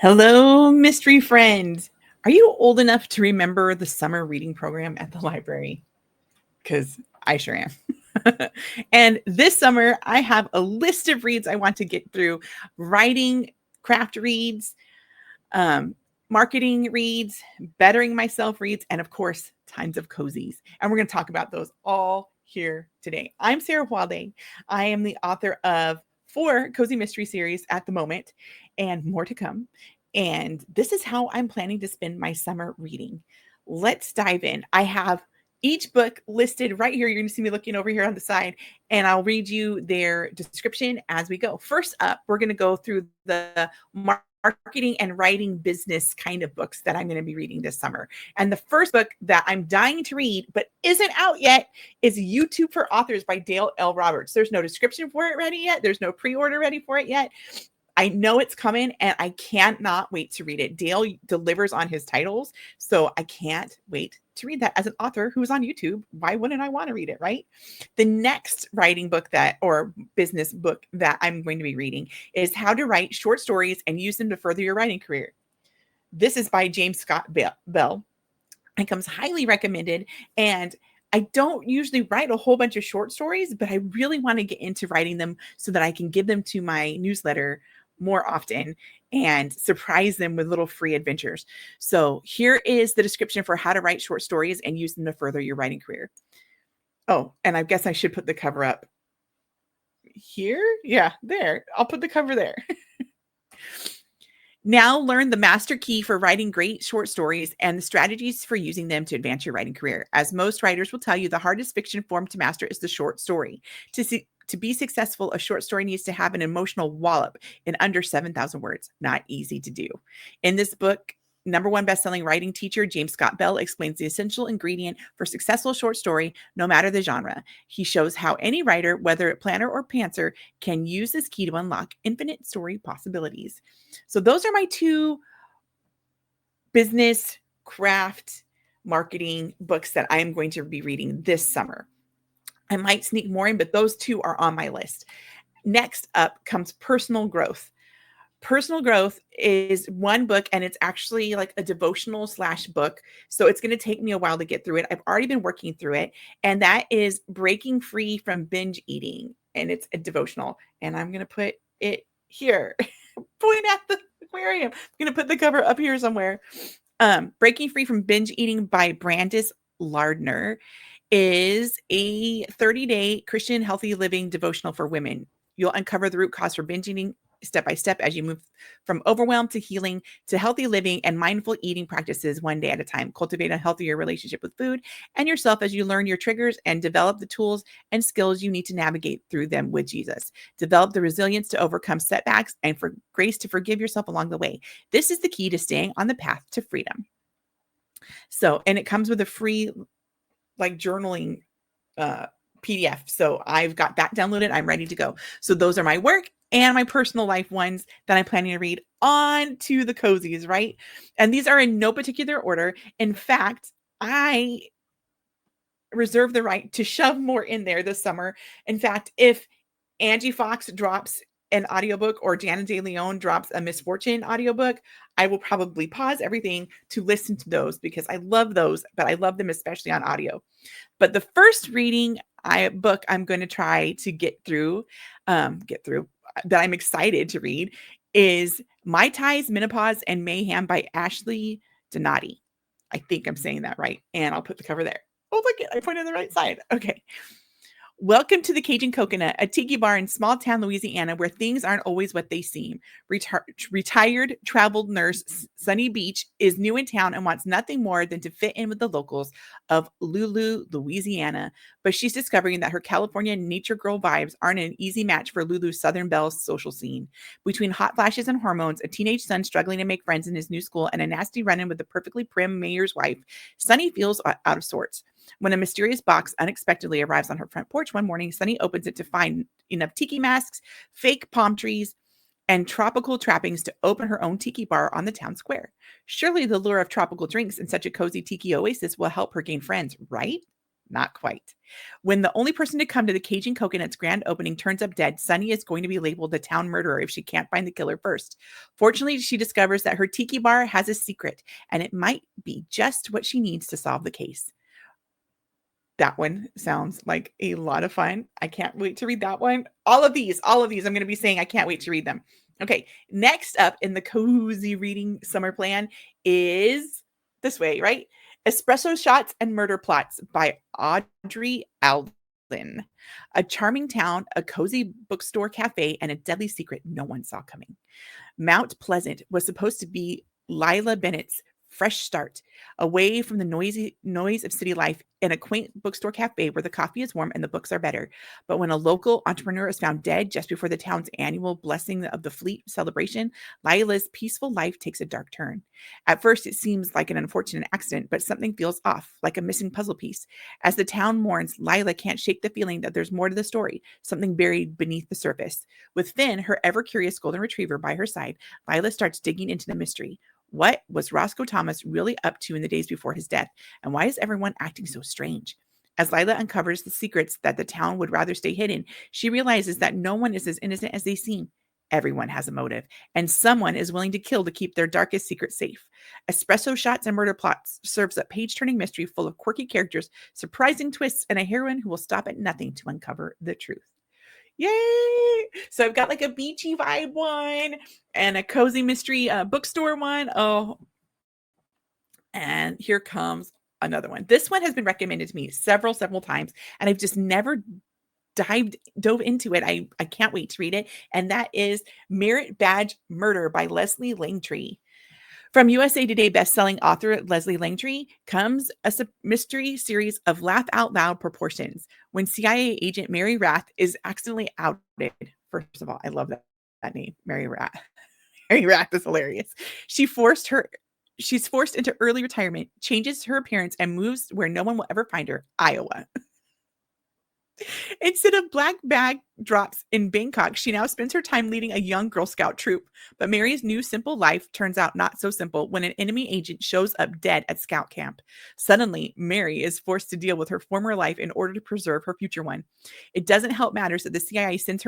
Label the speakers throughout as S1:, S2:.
S1: Hello, mystery friend. Are you old enough to remember the summer reading program at the library? Because I sure am. And this summer, I have a list of reads I want to get through: writing, craft reads, um, marketing reads, bettering myself reads, and of course, tons of cozies. And we're going to talk about those all here today. I'm Sarah Hualde. I am the author of 4 cozy mystery series at the moment and more to come. And this is how I'm planning to spend my summer reading. Let's dive in. I have each book listed right here. You're going to see me looking over here on the side, and I'll read you their description as we go. First up, we're going to go through the marketing and writing business kind of books that I'm going to be reading this summer. And the first book that I'm dying to read, but isn't out yet, is YouTube for Authors by Dale L. Roberts. There's no description for it ready yet. There's no pre-order ready for it yet. I know it's coming and I cannot wait to read it. Dale delivers on his titles, so I can't wait to read that. As an author who's on YouTube, why wouldn't I want to read it, right? The next writing book or business book that I'm going to be reading is How to Write Short Stories and Use Them to Further Your Writing Career. This is by James Scott Bell. It comes highly recommended, and I don't usually write a whole bunch of short stories, but I really want to get into writing them so that I can give them to my newsletter more often and surprise them with little free adventures. So here is the description for how to write short stories and use them to further your writing career. Oh, and I guess I should put the cover up here. Yeah, there. I'll put the cover there. Now learn the master key for writing great short stories and the strategies for using them to advance your writing career. As most writers will tell you, the hardest fiction form to master is the short story. To be successful, a short story needs to have an emotional wallop in under 7,000 words. Not easy to do. In this book, #1 best-selling writing teacher James Scott Bell explains the essential ingredient for successful short story, no matter the genre. He shows how any writer, whether a planner or pantser, can use this key to unlock infinite story possibilities. So those are my 2 business, craft, marketing books that I am going to be reading this summer. I might sneak more in, but those 2 are on my list. Next up comes personal growth. Personal growth is one book, and it's actually like a devotional / book. So it's going to take me a while to get through it. I've already been working through it, and that is Breaking Free from Binge Eating. And it's a devotional, and I'm going to put it here. Point at the aquarium. I'm going to put the cover up here somewhere. Breaking Free from Binge Eating by Brandice Lardner is a 30-day Christian healthy living devotional for women. You'll uncover the root cause for binge eating step by step as you move from overwhelm to healing to healthy living and mindful eating practices one day at a time. Cultivate a healthier relationship with food and yourself as you learn your triggers and develop the tools and skills you need to navigate through them with Jesus. Develop the resilience to overcome setbacks and for grace to forgive yourself along the way. This is the key to staying on the path to freedom. So, and it comes with a free journaling PDF. So I've got that downloaded. I'm ready to go. So those are my work and my personal life ones that I'm planning to read. On to the cozies, right? And these are in no particular order. In fact, I reserve the right to shove more in there this summer. In fact, if Angie Fox drops an audiobook or Jana De Leon drops a Misfortune audiobook, I will probably pause everything to listen to those because I love those, but I love them especially on audio. But the first reading book I'm going to try to get through that I'm excited to read is My Ties, Menopause, and Mayhem by Ashley Donati. I think I'm saying that right. And I'll put the cover there. Oh, look, I pointed on the right side. Okay. Welcome to the Cajun Coconut, a tiki bar in small town Louisiana where things aren't always what they seem. Retired traveled nurse Sunny Beach is new in town and wants nothing more than to fit in with the locals of Lulu, Louisiana. But she's discovering that her California nature girl vibes aren't an easy match for Lulu's Southern Belle's social scene. Between hot flashes and hormones, a teenage son struggling to make friends in his new school, and a nasty run-in with the perfectly prim mayor's wife, Sunny feels out of sorts. When a mysterious box unexpectedly arrives on her front porch one morning, Sunny opens it to find enough tiki masks, fake palm trees, and tropical trappings to open her own tiki bar on the town square. Surely the lure of tropical drinks in such a cozy tiki oasis will help her gain friends, right? Not quite. When the only person to come to the Cajun Coconut's grand opening turns up dead, Sunny is going to be labeled a town murderer if she can't find the killer first. Fortunately, she discovers that her tiki bar has a secret, and it might be just what she needs to solve the case. That one sounds like a lot of fun. I can't wait to read that one. All of these, I'm going to be saying I can't wait to read them. Okay, next up in the cozy reading summer plan is this way, right? Espresso Shots and Murder Plots by Audrey Alden. A charming town, a cozy bookstore cafe, and a deadly secret no one saw coming. Mount Pleasant was supposed to be Lila Bennett's fresh start, away from the noise of city life in a quaint bookstore cafe where the coffee is warm and the books are better. But when a local entrepreneur is found dead just before the town's annual Blessing of the Fleet celebration, Lila's peaceful life takes a dark turn. At first, it seems like an unfortunate accident, but something feels off, like a missing puzzle piece. As the town mourns, Lila can't shake the feeling that there's more to the story, something buried beneath the surface. With Finn, her ever-curious golden retriever, by her side, Lila starts digging into the mystery. What was Roscoe Thomas really up to in the days before his death? And why is everyone acting so strange? As Lila uncovers the secrets that the town would rather stay hidden, she realizes that no one is as innocent as they seem. Everyone has a motive, and someone is willing to kill to keep their darkest secret safe. Espresso Shots and Murder Plots serves a page-turning mystery full of quirky characters, surprising twists, and a heroine who will stop at nothing to uncover the truth. Yay! So I've got like a beachy vibe one and a cozy mystery bookstore one. Oh, and here comes another one. This one has been recommended to me several times, and I've just never dove into it. I can't wait to read it. And that is Merit Badge Murder by Leslie Langtry. From USA Today bestselling author Leslie Langtry comes a mystery series of laugh out loud proportions. When CIA agent Mary Rath is accidentally outed, first of all, I love that name, Mary Rath. Mary Rath is hilarious. She's forced into early retirement, changes her appearance, and moves where no one will ever find her, Iowa. Instead of black bag drops in Bangkok, she now spends her time leading a young Girl Scout troop. But Mary's new simple life turns out not so simple when an enemy agent shows up dead at scout camp. Suddenly, Mary is forced to deal with her former life in order to preserve her future one. It doesn't help matters that the CIA sends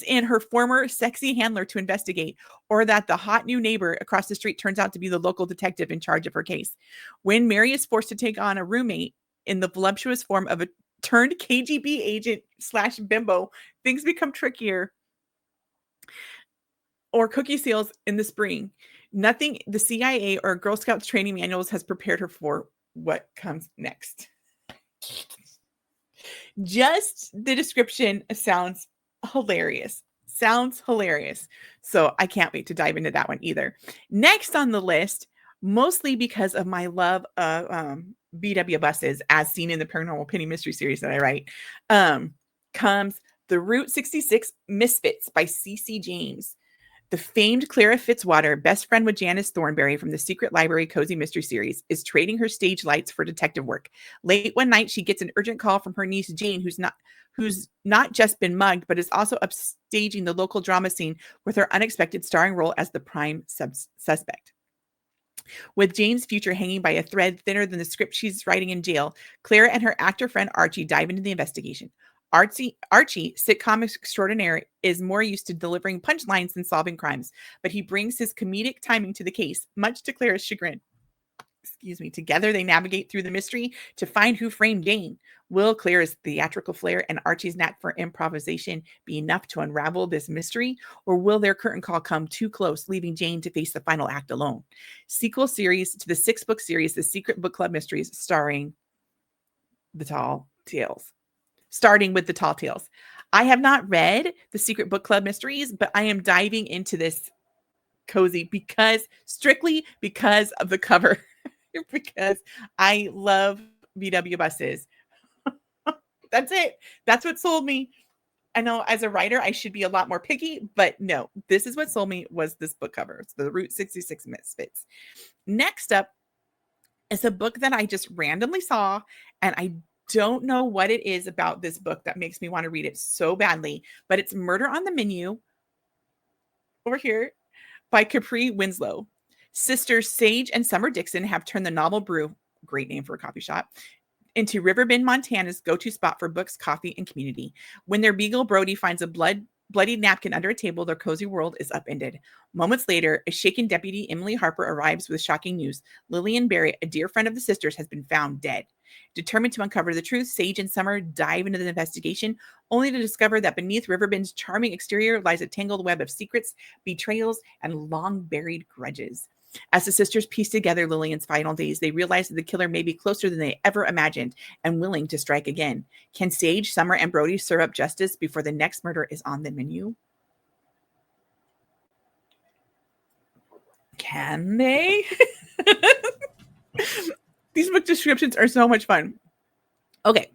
S1: in her former sexy handler to investigate, or that the hot new neighbor across the street turns out to be the local detective in charge of her case. When Mary is forced to take on a roommate in the voluptuous form of a turned KGB agent / bimbo, things become trickier. Or cookie sales in the spring. Nothing the CIA or Girl Scouts training manuals has prepared her for what comes next. Just the description sounds hilarious. So I can't wait to dive into that one either. Next on the list, mostly because of my love of BW buses, as seen in the Paranormal Penny Mystery series that I write, comes the Route 66 Misfits by CeeCee James. The famed Clara Fitzwater, best friend with Janice Thornberry from the Secret Library Cozy Mystery series, is trading her stage lights for detective work. Late one night, she gets an urgent call from her niece Jane, who's not just been mugged, but is also upstaging the local drama scene with her unexpected starring role as the prime suspect. With Jane's future hanging by a thread thinner than the script she's writing in jail, Clara and her actor friend Archie dive into the investigation. Archie, sitcom extraordinaire, is more used to delivering punchlines than solving crimes, but he brings his comedic timing to the case, much to Clara's chagrin. Together they navigate through the mystery to find who framed Jane. Will Clara's theatrical flair and Archie's knack for improvisation be enough to unravel this mystery, or will their curtain call come too close, leaving Jane to face the final act alone? Sequel series to the 6-book series, The Secret Book Club Mysteries, starting with the Tall Tales. I have not read the Secret Book Club Mysteries, but I am diving into this cozy strictly because of the cover. Because I love VW buses. That's it. That's what sold me. I know as a writer, I should be a lot more picky, but no, this is what sold me was this book cover. It's the Route 66 Misfits. Next up is a book that I just randomly saw, and I don't know what it is about this book that makes me want to read it so badly, but it's Murder on the Menu over here by Capri Winslow. Sisters Sage and Summer Dixon have turned the Novel Brew, great name for a coffee shop, into Riverbend, Montana's go-to spot for books, coffee, and community. When their beagle Brody finds a bloody napkin under a table, their cozy world is upended. Moments later, a shaken deputy, Emily Harper, arrives with shocking news. Lillian Barrett, a dear friend of the sisters, has been found dead. Determined to uncover the truth, Sage and Summer dive into the investigation, only to discover that beneath Riverbend's charming exterior lies a tangled web of secrets, betrayals, and long-buried grudges. As the sisters piece together Lillian's final days, they realize that the killer may be closer than they ever imagined and willing to strike again. Can Sage, Summer, and Brody serve up justice before the next murder is on the menu? Can they? These book descriptions are so much fun. Okay.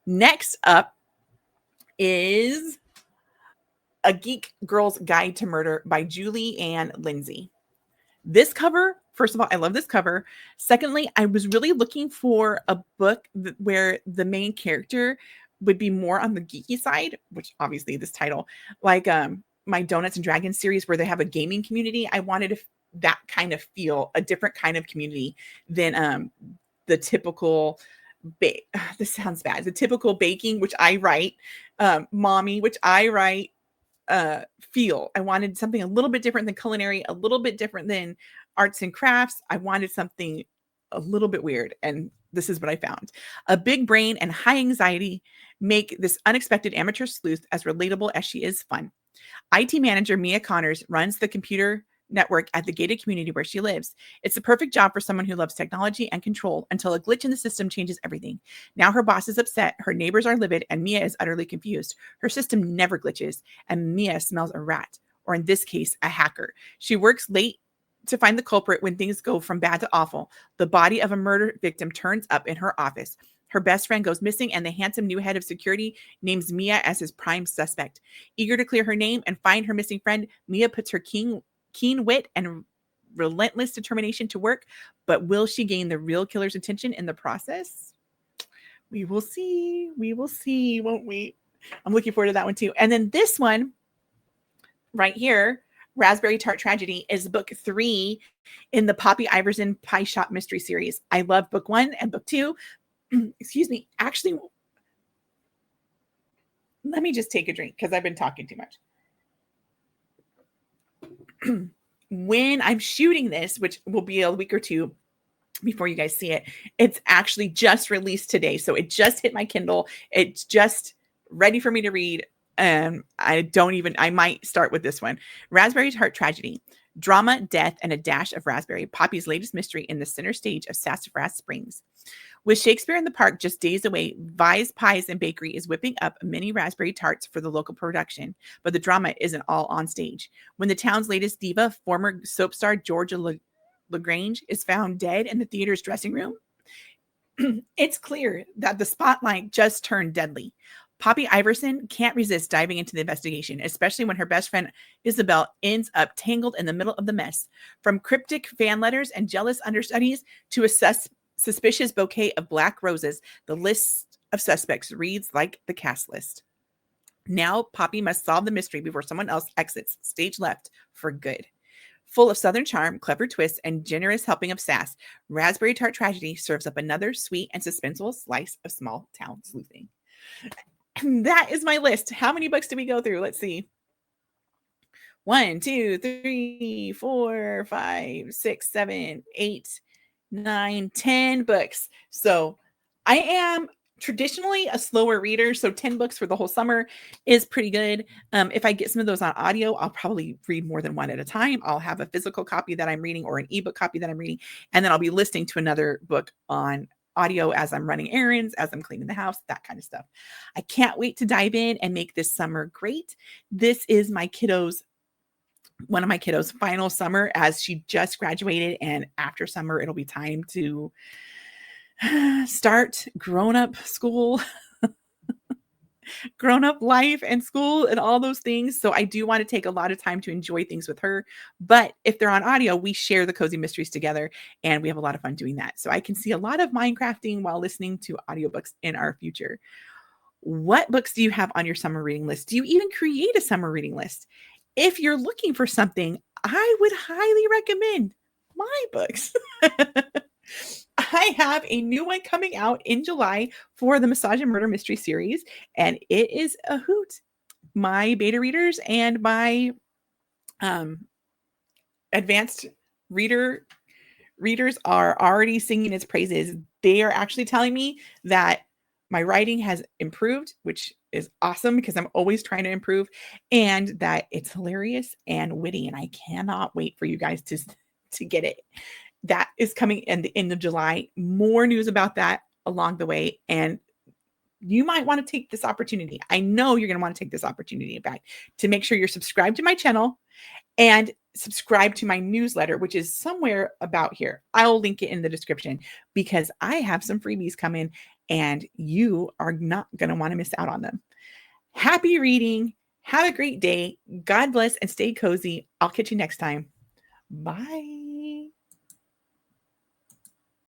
S1: Next up is A Geek Girl's Guide to Murder by Julie and Lindsey. This cover, first of all, I love this cover. Secondly, I was really looking for a book where the main character would be more on the geeky side, which obviously this title, like my Donuts and Dragons series where they have a gaming community. I wanted that kind of feel, a different kind of community than the typical, this sounds bad, the typical baking, which I write, mommy, which I write, feel. I wanted something a little bit different than culinary, a little bit different than arts and crafts. I wanted something a little bit weird, and this is what I found. A big brain and high anxiety make this unexpected amateur sleuth as relatable as she is fun. IT manager Mia Connors runs the computer network at the gated community where she lives. It's the perfect job for someone who loves technology and control until a glitch in the system changes everything. Now her boss is upset, her neighbors are livid, and Mia is utterly confused. Her system never glitches, and Mia smells a rat, or in this case, a hacker. She works late to find the culprit when things go from bad to awful. The body of a murder victim turns up in her office. Her best friend goes missing, and the handsome new head of security names Mia as his prime suspect. Eager to clear her name and find her missing friend, Mia puts her keen wit and relentless determination to work, but will she gain the real killer's attention in the process? We will see. We will see, won't we? I'm looking forward to that one too. And then this one right here, Raspberry Tart Tragedy, is book 3 in the Poppy Iverson Pie Shop Mystery Series. I love book 1 and book 2. Excuse me. Actually, let me just take a drink because I've been talking too much. When I'm shooting this, which will be a week or two before you guys see it, it's actually just released today. So it just hit my Kindle. It's just ready for me to read. I might start with this one. Raspberry Tart Tragedy. Drama, death, and a dash of raspberry. Poppy's latest mystery in the center stage of Sassafras Springs. With Shakespeare in the Park just days away, Vi's Pies and Bakery is whipping up mini raspberry tarts for the local production, but the drama isn't all on stage. When the town's latest diva, former soap star Georgia LaGrange, is found dead in the theater's dressing room, it's clear that the spotlight just turned deadly. Poppy Iverson can't resist diving into the investigation, especially when her best friend Isabel ends up tangled in the middle of the mess. From cryptic fan letters and jealous understudies to a suspicious bouquet of black roses, the list of suspects reads like the cast list. Now, Poppy must solve the mystery before someone else exits stage left for good. Full of southern charm, clever twists, and generous helping of sass, Raspberry Tart Tragedy serves up another sweet and suspenseful slice of small town sleuthing. That is my list. How many books did we go through? Let's see. 1, 2, 3, 4, 5, 6, 7, 8, 9, 10 books. So I am traditionally a slower reader. So 10 books for the whole summer is pretty good. If I get some of those on audio, I'll probably read more than one at a time. I'll have a physical copy that I'm reading or an ebook copy that I'm reading. And then I'll be listening to another book on audio as I'm running errands, as I'm cleaning the house, that kind of stuff. I can't wait to dive in and make this summer great. This is one of my kiddos' final summer, as she just graduated, and after summer it'll be time to start grown-up school, grown-up life and school and all those things. So I do want to take a lot of time to enjoy things with her. But if they're on audio, we share the cozy mysteries together and we have a lot of fun doing that. So I can see a lot of Minecrafting while listening to audiobooks in our future. What books do you have on your summer reading list? Do you even create a summer reading list? If you're looking for something, I would highly recommend my books. I have a new one coming out in July for the Massage and Murder Mystery series, and it is a hoot. My beta readers and my advanced readers are already singing its praises. They are actually telling me that my writing has improved, which is awesome because I'm always trying to improve, and that it's hilarious and witty, and I cannot wait for you guys to get it. That is coming in the end of July. More news about that along the way, and you might want to take this opportunity. I know you're going to want to take this opportunity, in fact, to make sure you're subscribed to my channel and subscribe to my newsletter, which is somewhere about here. I'll link it in the description because I have some freebies coming and you are not going to want to miss out on them. Happy reading. Have a great day. God bless and stay cozy. I'll catch you next time. Bye.